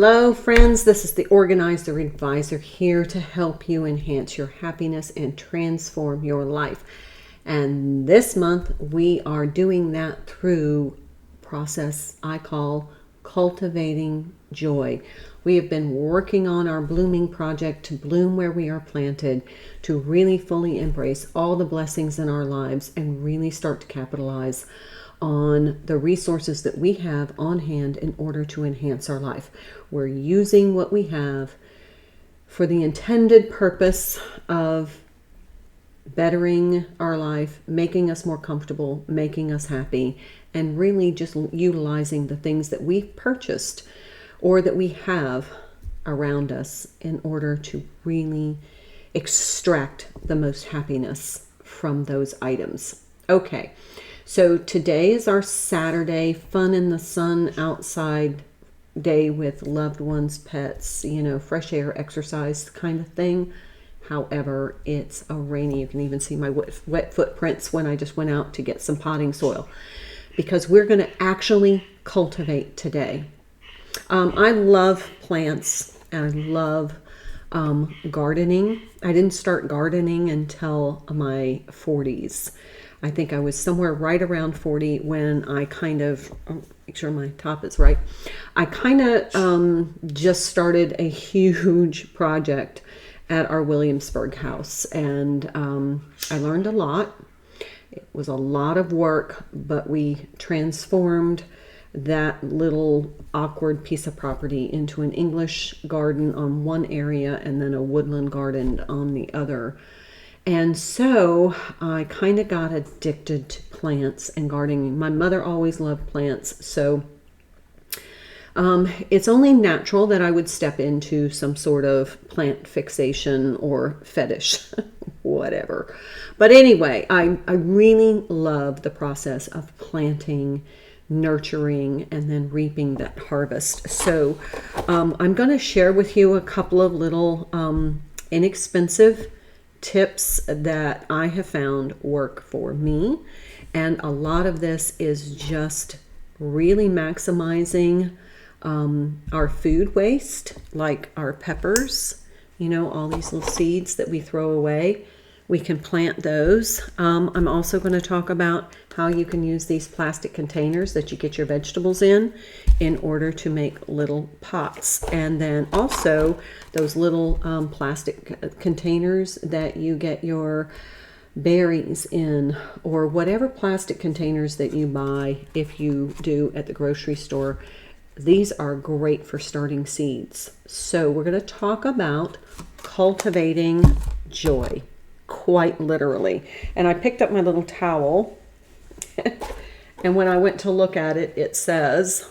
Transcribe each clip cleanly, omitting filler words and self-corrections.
Hello friends, this is the Organizer Advisor here to help you enhance your happiness and transform your life. And this month we are doing that through a process I call Cultivating Joy. We have been working on our blooming project to bloom where we are planted, to really fully embrace all the blessings in our lives and really start to capitalize on the resources that we have on hand in order to enhance our life. We're using what we have for the intended purpose of bettering our life, making us more comfortable, making us happy, and really just utilizing the things that we've purchased or that we have around us in order to really extract the most happiness from those items. Okay. So today is our Saturday fun in the sun outside day with loved ones, pets, fresh air, exercise kind of thing. However, it's a rainy. You can even see my wet footprints when I just went out to get some potting soil, because we're going to actually cultivate today. I love plants and I love gardening. I didn't start gardening until my 40s. I think I was somewhere right around 40 when I make sure my top is right. I just started a huge project at our Williamsburg house, and I learned a lot. It was a lot of work, but we transformed that little awkward piece of property into an English garden on one area and then a woodland garden on the other. And so I kind of got addicted to plants and gardening. My mother always loved plants, so it's only natural that I would step into some sort of plant fixation or fetish, whatever. But anyway, I really love the process of planting, nurturing, and then reaping that harvest. So I'm going to share with you a couple of little inexpensive tips that I have found work for me. And a lot of this is just really maximizing our food waste, like our peppers, all these little seeds that we throw away. We can plant those. I'm also going to talk about how you can use these plastic containers that you get your vegetables in order to make little pots. And then also those little plastic containers that you get your berries in, or whatever plastic containers that you buy if you do at the grocery store. These are great for starting seeds. So we're going to talk about cultivating joy, quite literally. And I picked up my little towel, and when I went to look at it, it says,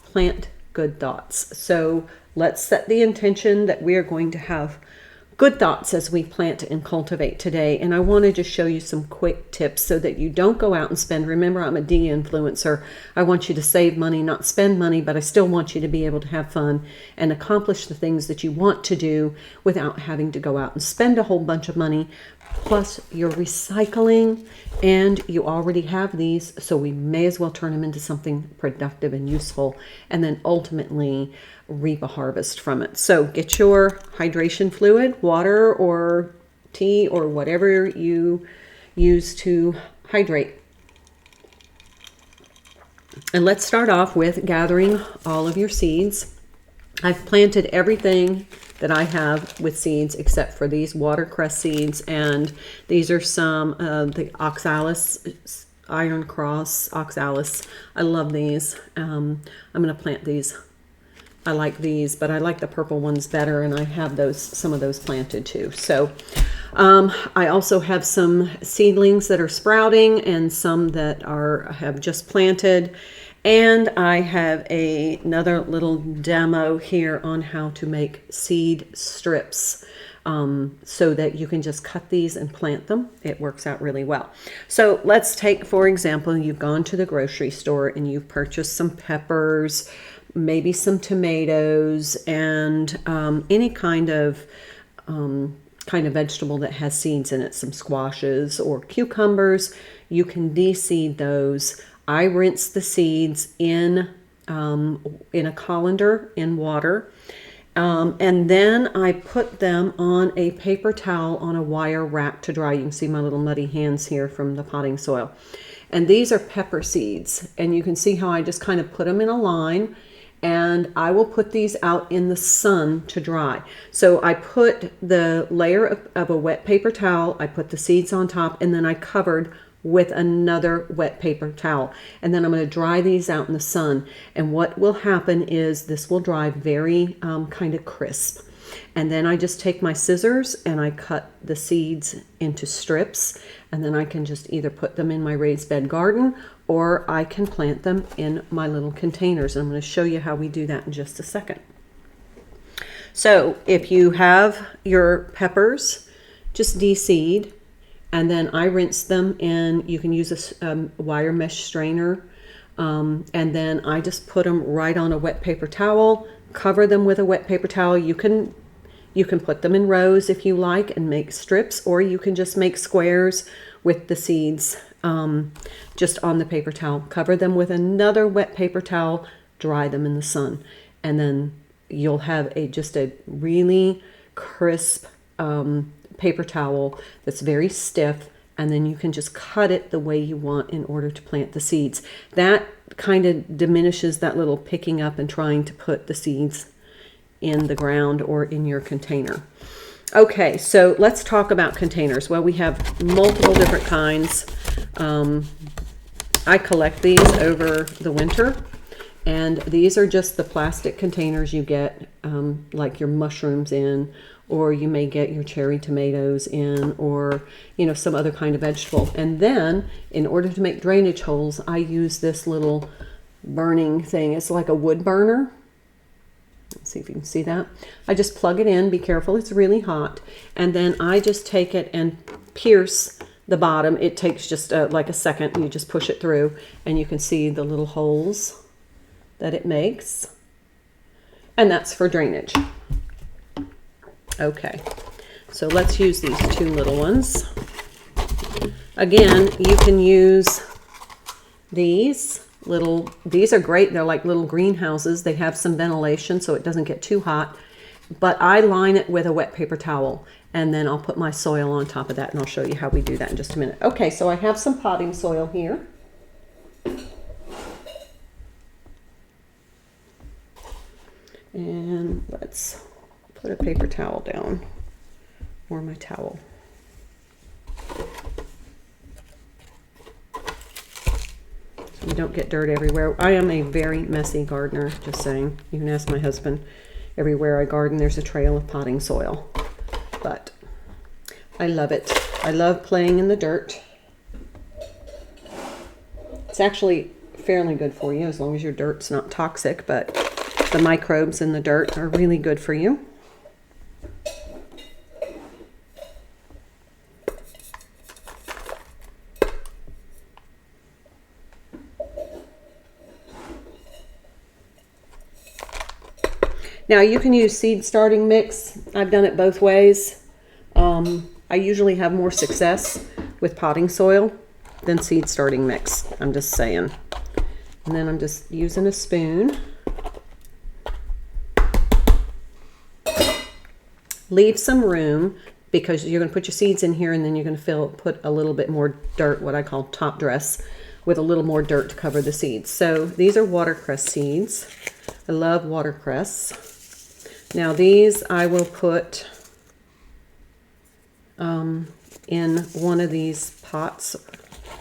plant good thoughts. So let's set the intention that we are going to have good thoughts as we plant and cultivate today. And I want to just show you some quick tips so that you don't go out and spend. Remember, I'm a de-influencer. I want you to save money, not spend money, but I still want you to be able to have fun and accomplish the things that you want to do without having to go out and spend a whole bunch of money. Plus, you're recycling and you already have these, so we may as well turn them into something productive and useful, and then ultimately reap a harvest from it. So get your hydration fluid, water or tea or whatever you use to hydrate. And let's start off with gathering all of your seeds. I've planted everything that I have with seeds except for these watercress seeds, and these are some of the oxalis, iron cross oxalis. I love these. I'm going to plant these. I like these, but I like the purple ones better, and I have some of those planted too. So I also have some seedlings that are sprouting and some that have just planted. And I have another little demo here on how to make seed strips so that you can just cut these and plant them. It works out really well. So let's take, for example, you've gone to the grocery store and you've purchased some peppers, maybe some tomatoes, and any kind of vegetable that has seeds in it, some squashes or cucumbers. You can de-seed those. I rinse the seeds in a colander in water. And then I put them on a paper towel on a wire rack to dry. You can see my little muddy hands here from the potting soil. And these are pepper seeds. And you can see how I just kind of put them in a line. And I will put these out in the sun to dry. So I put the layer of a wet paper towel, I put the seeds on top, and then I covered with another wet paper towel. And then I'm going to dry these out in the sun. And what will happen is this will dry very kind of crisp. And then I just take my scissors and I cut the seeds into strips. And then I can just either put them in my raised bed garden or I can plant them in my little containers. And I'm going to show you how we do that in just a second. So if you have your peppers, just de-seed. And then I rinse them in, you can use a wire mesh strainer. And then I just put them right on a wet paper towel, cover them with a wet paper towel. You can put them in rows if you like and make strips, or you can just make squares with the seeds just on the paper towel. Cover them with another wet paper towel, dry them in the sun. And then you'll have just a really crisp paper towel that's very stiff, and then you can just cut it the way you want in order to plant the seeds. That kind of diminishes that little picking up and trying to put the seeds in the ground or in your container. Okay, so let's talk about containers. Well, we have multiple different kinds. I collect these over the winter, and these are just the plastic containers you get like your mushrooms in, or you may get your cherry tomatoes in, or some other kind of vegetable. And then in order to make drainage holes, I use this little burning thing. It's like a wood burner. Let's see if you can see that. I just plug it in. Be careful, it's really hot. And then I just take it and pierce the bottom. It takes just like a second. You just push it through and you can see the little holes that it makes. And that's for drainage. Okay, so let's use these two little ones. Again, you can use these are great. They're like little greenhouses. They have some ventilation so it doesn't get too hot. But I line it with a wet paper towel, and then I'll put my soil on top of that, and I'll show you how we do that in just a minute. Okay, so I have some potting soil here. And let's put a paper towel down, or my towel. So you don't get dirt everywhere. I am a very messy gardener, just saying. You can ask my husband. Everywhere I garden, there's a trail of potting soil. But I love it. I love playing in the dirt. It's actually fairly good for you as long as your dirt's not toxic, but the microbes in the dirt are really good for you. Now you can use seed starting mix. I've done it both ways. I usually have more success with potting soil than seed starting mix. I'm just saying. And then I'm just using a spoon. Leave some room because you're going to put your seeds in here, and then you're going to put a little bit more dirt, what I call top dress, with a little more dirt to cover the seeds. So these are watercress seeds. I love watercress. Now these I will put in one of these pots.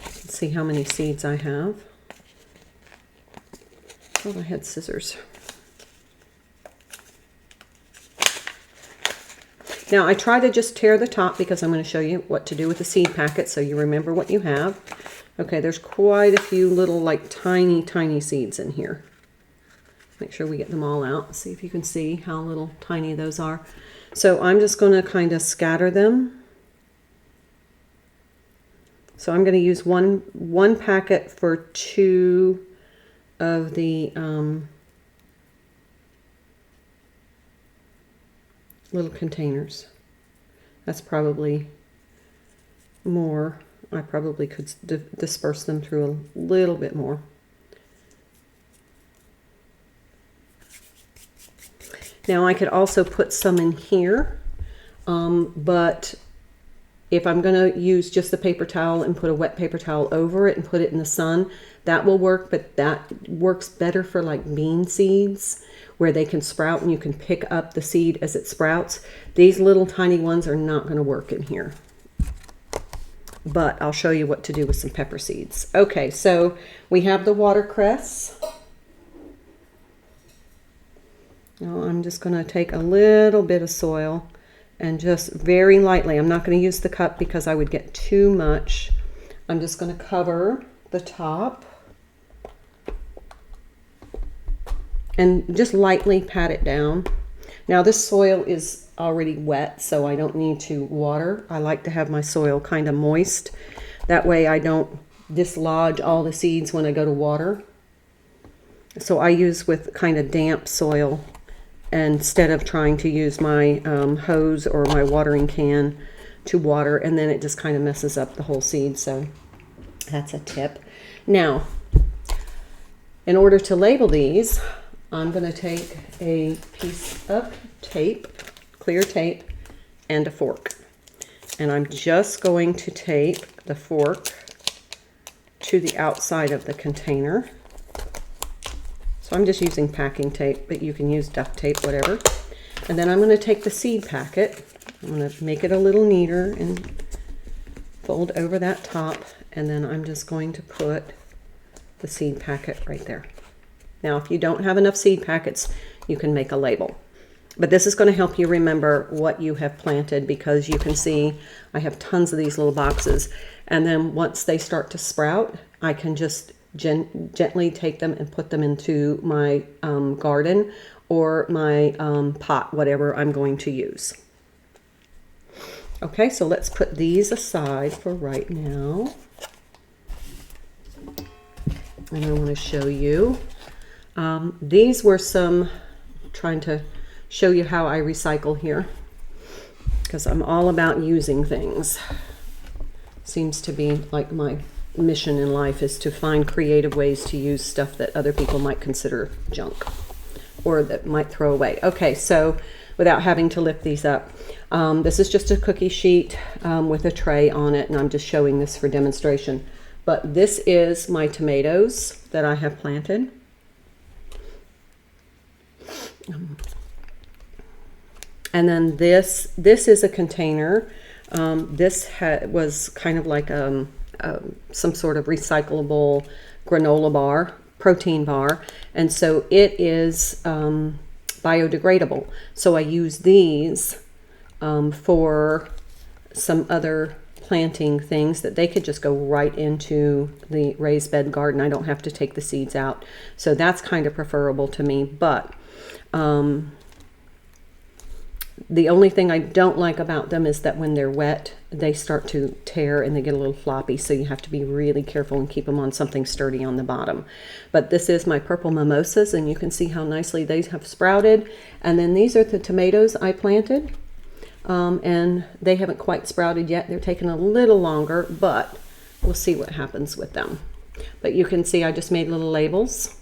Let's see how many seeds I have. Oh, I had scissors. Now I try to just tear the top because I'm going to show you what to do with the seed packet so you remember what you have. Okay, there's quite a few little like tiny seeds in here. Make sure we get them all out. See if you can see how little tiny those are. So I'm just going to kind of scatter them. So I'm going to use one packet for 2 of the little containers. That's probably more. I probably could disperse them through a little bit more. Now I could also put some in here, but if I'm going to use just the paper towel and put a wet paper towel over it and put it in the sun, that will work, but that works better for like bean seeds where they can sprout and you can pick up the seed as it sprouts. These little tiny ones are not going to work in here. But I'll show you what to do with some pepper seeds. Okay, so we have the watercress. Now I'm just going to take a little bit of soil and just very lightly, I'm not going to use the cup because I would get too much. I'm just going to cover the top and just lightly pat it down. Now this soil is already wet, so I don't need to water. I like to have my soil kind of moist. That way I don't dislodge all the seeds when I go to water. So I use with kind of damp soil instead of trying to use my hose or my watering can to water, and then it just kind of messes up the whole seed. So that's a tip. Now, in order to label these, I'm going to take a piece of tape, clear tape, and a fork. And I'm just going to tape the fork to the outside of the container. So I'm just using packing tape, but you can use duct tape, whatever. And then I'm going to take the seed packet. I'm going to make it a little neater and fold over that top. And then I'm just going to put the seed packet right there. Now, if you don't have enough seed packets, you can make a label. But this is going to help you remember what you have planted, because you can see I have tons of these little boxes. And then once they start to sprout, I can just gently take them and put them into my garden or my pot, whatever I'm going to use. Okay, so let's put these aside for right now. And I want to show you. These were some, trying to show you how I recycle here, because I'm all about using things. Seems to be like my mission in life, is to find creative ways to use stuff that other people might consider junk or that might throw away. Okay, so without having to lift these up, this is just a cookie sheet with a tray on it, and I'm just showing this for demonstration. But this is my tomatoes that I have planted. And then this is a container. This was kind of like some sort of recyclable granola bar, protein bar. And so it is biodegradable. So I use these for some other planting things that they could just go right into the raised bed garden. I don't have to take the seeds out. So that's kind of preferable to me. But the only thing I don't like about them is that when they're wet, they start to tear and they get a little floppy. So you have to be really careful and keep them on something sturdy on the bottom. But this is my purple mimosas, and you can see how nicely they have sprouted. And then these are the tomatoes I planted. And they haven't quite sprouted yet. They're taking a little longer, but we'll see what happens with them. But you can see I just made little labels.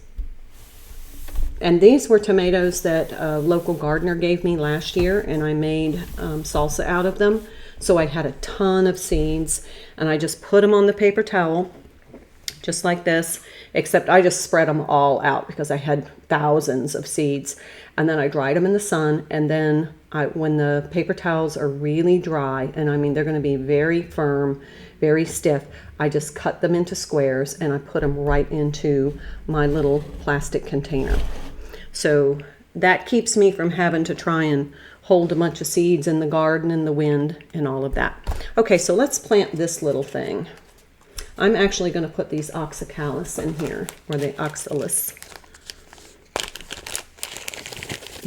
And these were tomatoes that a local gardener gave me last year, and I made salsa out of them. So I had a ton of seeds, and I just put them on the paper towel, just like this, except I just spread them all out because I had thousands of seeds. And then I dried them in the sun, and then when the paper towels are really dry, and I mean they're going to be very firm, very stiff, I just cut them into squares and I put them right into my little plastic container. So that keeps me from having to try and hold a bunch of seeds in the garden in the wind and all of that. Okay, so let's plant this little thing. I'm actually going to put these oxacalis in here, or the oxalis.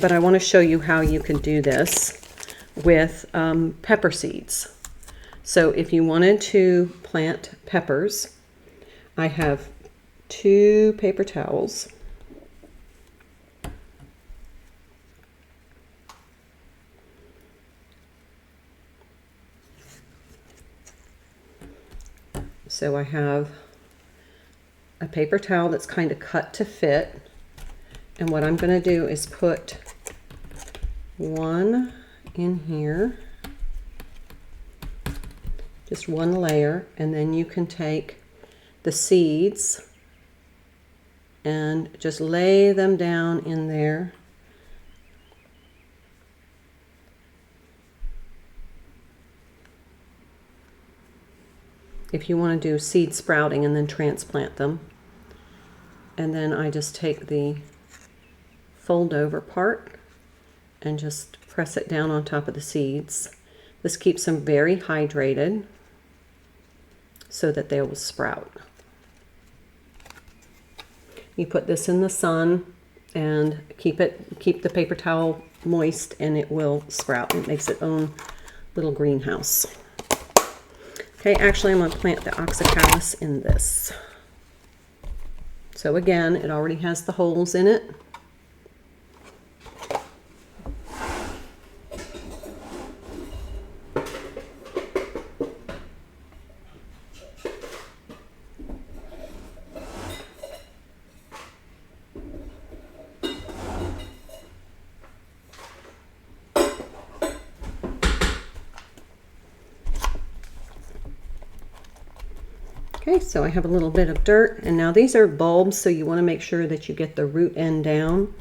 But I want to show you how you can do this with pepper seeds. So if you wanted to plant peppers, I have 2 paper towels. So I have a paper towel that's kind of cut to fit. And what I'm going to do is put one in here, just one layer, and then you can take the seeds and just lay them down in there. If you want to do seed sprouting and then transplant them. And then I just take the fold over part and just press it down on top of the seeds. This keeps them very hydrated so that they will sprout. You put this in the sun and keep the paper towel moist, and it will sprout. It makes its own little greenhouse. Okay, actually I'm going to plant the oxacalis in this. So again, it already has the holes in it. Okay, so I have a little bit of dirt, and now these are bulbs, so you want to make sure that you get the root end down.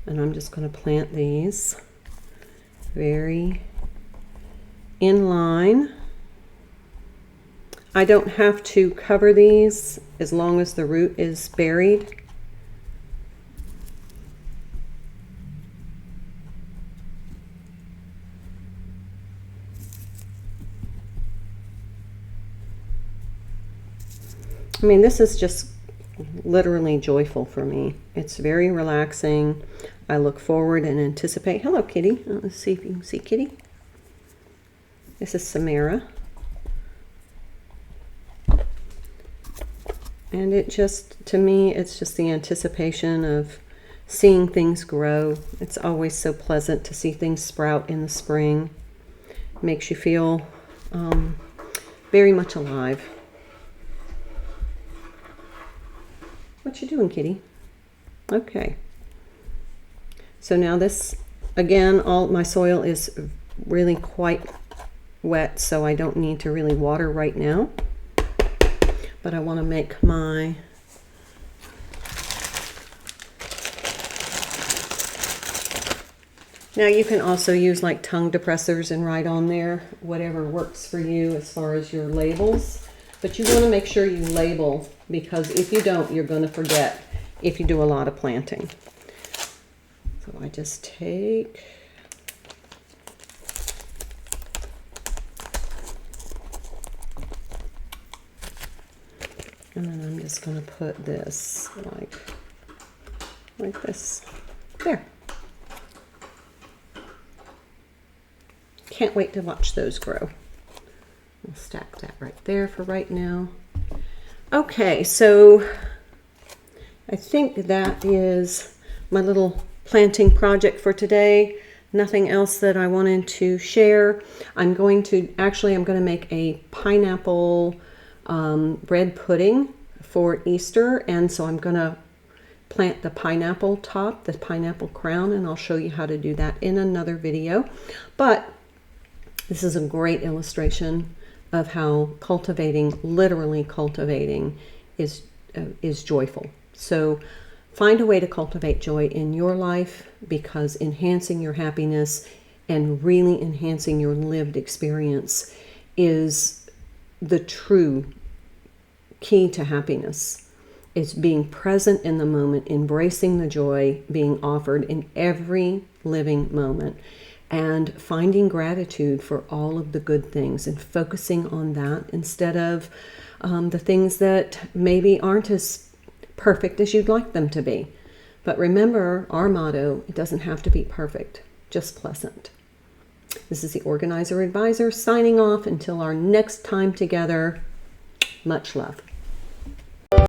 And I'm just going to plant these very in line. I don't have to cover these as long as the root is buried. I mean, this is just literally joyful for me. It's very relaxing. I look forward and anticipate. Hello, Kitty. Let's see if you can see Kitty. This is Samara. And it just, to me, it's just the anticipation of seeing things grow. It's always so pleasant to see things sprout in the spring. It makes you feel very much alive. What you doing, Kitty? Okay. So now this, again, all my soil is really quite wet, so I don't need to really water right now. But I want to make my now you can also use like tongue depressors and write on there whatever works for you as far as your labels. But you want to make sure you label, because if you don't, you're going to forget if you do a lot of planting. So I just take and then I'm just going to put this like this. There. Can't wait to watch those grow. I'll stack that right there for right now. Okay, so I think that is my little planting project for today. Nothing else that I wanted to share. I'm going to make a pineapple bread pudding for Easter, and so I'm going to plant the pineapple top, the pineapple crown, and I'll show you how to do that in another video. But this is a great illustration of how cultivating, literally cultivating, is joyful. So find a way to cultivate joy in your life, because enhancing your happiness and really enhancing your lived experience is the true key to happiness. It's being present in the moment, embracing the joy being offered in every living moment, and finding gratitude for all of the good things and focusing on that instead of the things that maybe aren't as perfect as you'd like them to be. But remember our motto, it doesn't have to be perfect, just pleasant. This is the Organizer Advisor signing off until our next time together. Much love.